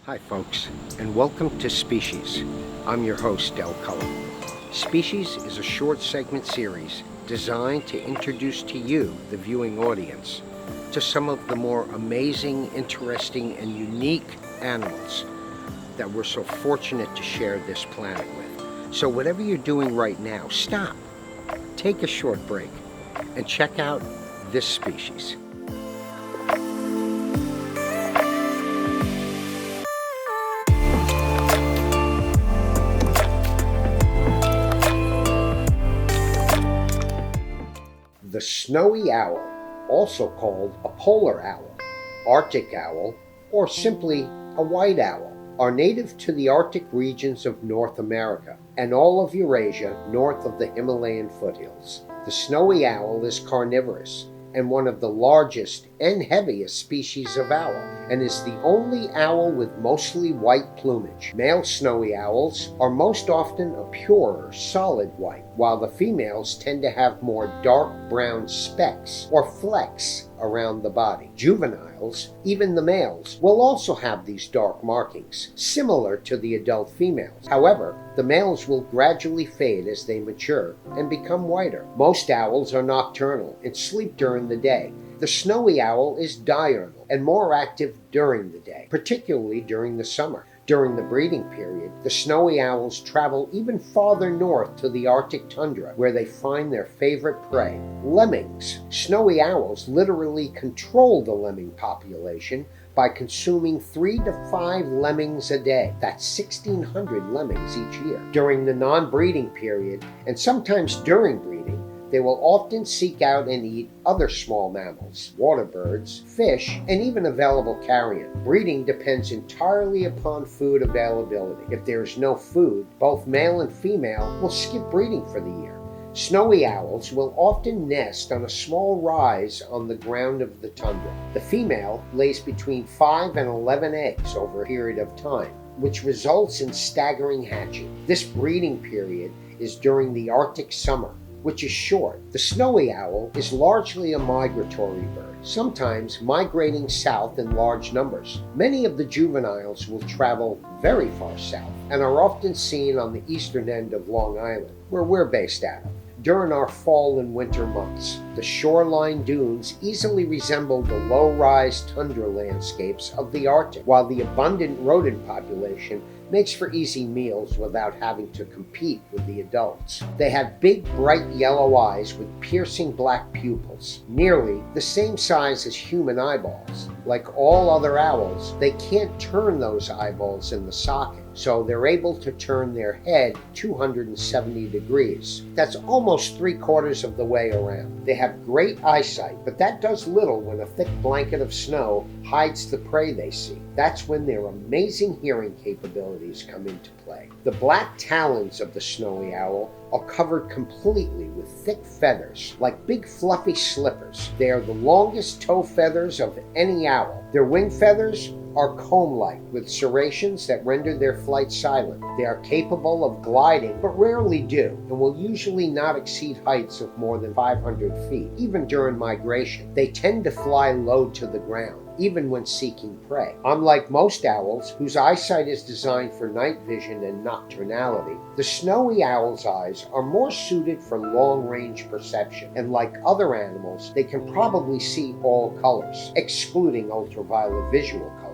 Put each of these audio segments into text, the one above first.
Hi folks, and welcome to Species. I'm your host, Dell Cullum. Species is a short segment series designed to introduce to you, the viewing audience, to some of the more amazing, interesting, and unique animals that we're so fortunate to share this planet with. So whatever you're doing right now, stop, take a short break, and check out this species. The snowy owl, also called a polar owl, Arctic owl, or simply a white owl, are native to the Arctic regions of North America and all of Eurasia north of the Himalayan foothills. The snowy owl is carnivorous and one of the largest and heaviest species of owl, and is the only owl with mostly white plumage. Male snowy owls are most often a purer, solid white, while the females tend to have more dark brown specks or flecks around the body. Juveniles, even the males, will also have these dark markings, similar to the adult females. However, the males will gradually fade as they mature and become whiter. Most owls are nocturnal and sleep during the day. The snowy owl is diurnal and more active during the day, particularly during the summer. During the breeding period, the snowy owls travel even farther north to the Arctic tundra, where they find their favorite prey, lemmings. Snowy owls literally control the lemming population by consuming 3 to 5 lemmings a day. That's 1,600 lemmings each year. During the non-breeding period, and sometimes during breeding, they will often seek out and eat other small mammals, water birds, fish, and even available carrion. Breeding depends entirely upon food availability. If there is no food, both male and female will skip breeding for the year. Snowy owls will often nest on a small rise on the ground of the tundra. The female lays between 5 and 11 eggs over a period of time, which results in staggering hatching. This breeding period is during the Arctic summer, which is short. The snowy owl is largely a migratory bird, sometimes migrating south in large numbers. Many of the juveniles will travel very far south and are often seen on the eastern end of Long Island, where we're based out of. During our fall and winter months, the shoreline dunes easily resemble the low-rise tundra landscapes of the Arctic, while the abundant rodent population makes for easy meals without having to compete with the adults. They have big, bright yellow eyes with piercing black pupils, nearly the same size as human eyeballs. Like all other owls, they can't turn those eyeballs in the socket, so they're able to turn their head 270 degrees. That's almost 3/4 of the way around. They have great eyesight, but that does little when a thick blanket of snow hides the prey they see. That's when their amazing hearing capabilities come into play. The black talons of the snowy owl are covered completely with thick feathers, like big fluffy slippers. They are the longest toe feathers of any owl. Their wing feathers are comb-like, with serrations that render their flight silent. They are capable of gliding, but rarely do, and will usually not exceed heights of more than 500 feet, even during migration. They tend to fly low to the ground, even when seeking prey. Unlike most owls, whose eyesight is designed for night vision and nocturnality, the snowy owl's eyes are more suited for long-range perception, and like other animals, they can probably see all colors, excluding ultraviolet visual colors.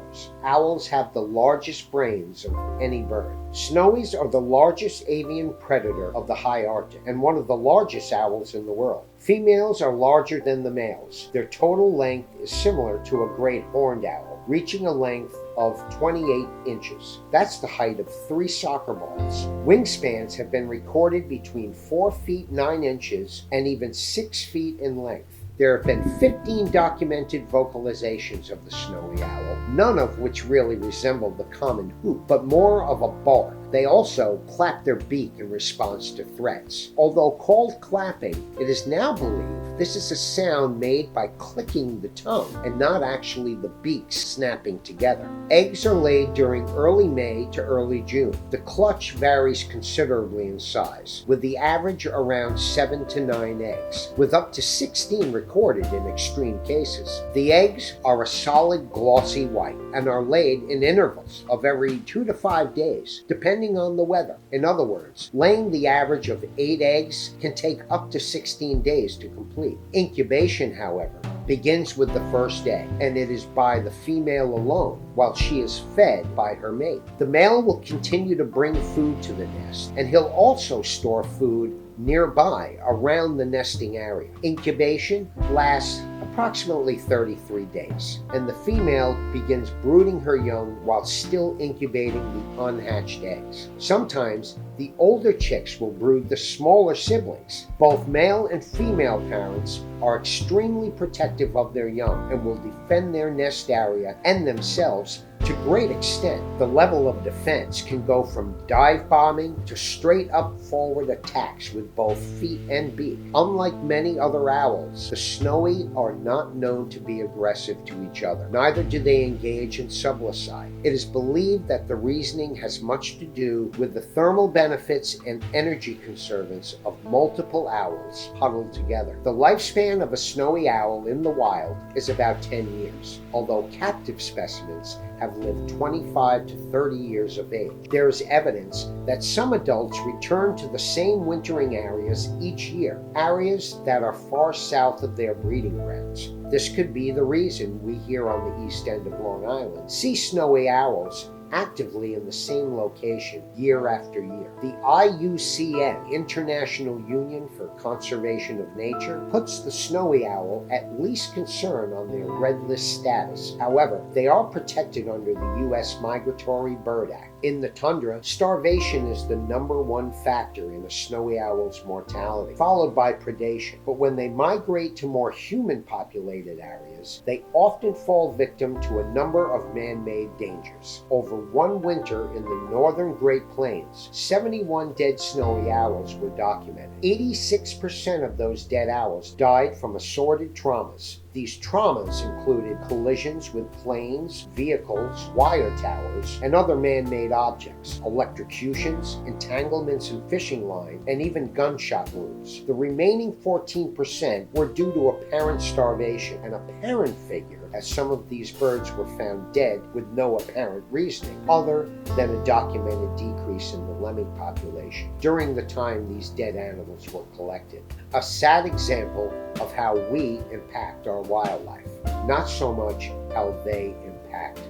Owls have the largest brains of any bird. Snowies are the largest avian predator of the high Arctic, and one of the largest owls in the world. Females are larger than the males. Their total length is similar to a great horned owl, reaching a length of 28 inches. That's the height of 3 soccer balls. Wingspans have been recorded between 4 feet 9 inches and even 6 feet in length. There have been 15 documented vocalizations of the snowy owl, none of which really resemble the common hoot, but more of a bark. They also clap their beak in response to threats. Although called clapping, it is now believed this is a sound made by clicking the tongue and not actually the beaks snapping together. Eggs are laid during early May to early June. The clutch varies considerably in size, with the average around 7 to 9 eggs, with up to 16 recorded in extreme cases. The eggs are a solid glossy white and are laid in intervals of every 2 to 5 days, depending on the weather. In other words, laying the average of 8 eggs can take up to 16 days to complete. Incubation, however, begins with the first egg, and it is by the female alone while she is fed by her mate. The male will continue to bring food to the nest, and he'll also store food nearby around the nesting area. Incubation lasts approximately 33 days, and the female begins brooding her young while still incubating the unhatched eggs. Sometimes the older chicks will brood the smaller siblings. Both male and female parents are extremely protective of their young and will defend their nest area and themselves to great extent. The level of defense can go from dive bombing to straight up forward attacks with both feet and beak. Unlike many other owls, the snowy are not known to be aggressive to each other. Neither do they engage in sublicide. It is believed that the reasoning has much to do with the thermal benefits and energy conservance of multiple owls huddled together. The lifespan of a snowy owl in the wild is about 10 years, although captive specimens have lived 25 to 30 years of age. There is evidence that some adults return to the same wintering areas each year, areas that are far south of their breeding grounds. This could be the reason we here on the east end of Long Island see snowy owls actively in the same location year after year. The IUCN, International Union for Conservation of Nature, puts the snowy owl at least concern on their red list status. However, they are protected under the U.S. Migratory Bird Act. In the tundra, starvation is the #1 factor in a snowy owl's mortality, followed by predation. But when they migrate to more human-populated areas, they often fall victim to a number of man-made dangers. Over one winter in the northern Great Plains, 71 dead snowy owls were documented. 86% of those dead owls died from assorted traumas. These traumas included collisions with planes, vehicles, wire towers, and other man-made objects, electrocutions, entanglements in fishing line, and even gunshot wounds. The remaining 14% were due to apparent starvation. An apparent figure, as some of these birds were found dead with no apparent reasoning, other than a documented decrease in the lemming population during the time these dead animals were collected. A sad example of how we impact our wildlife, not so much how they impact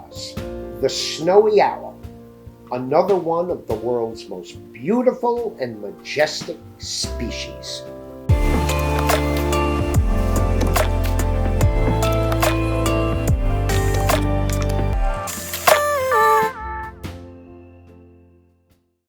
us. The snowy owl, another one of the world's most beautiful and majestic species.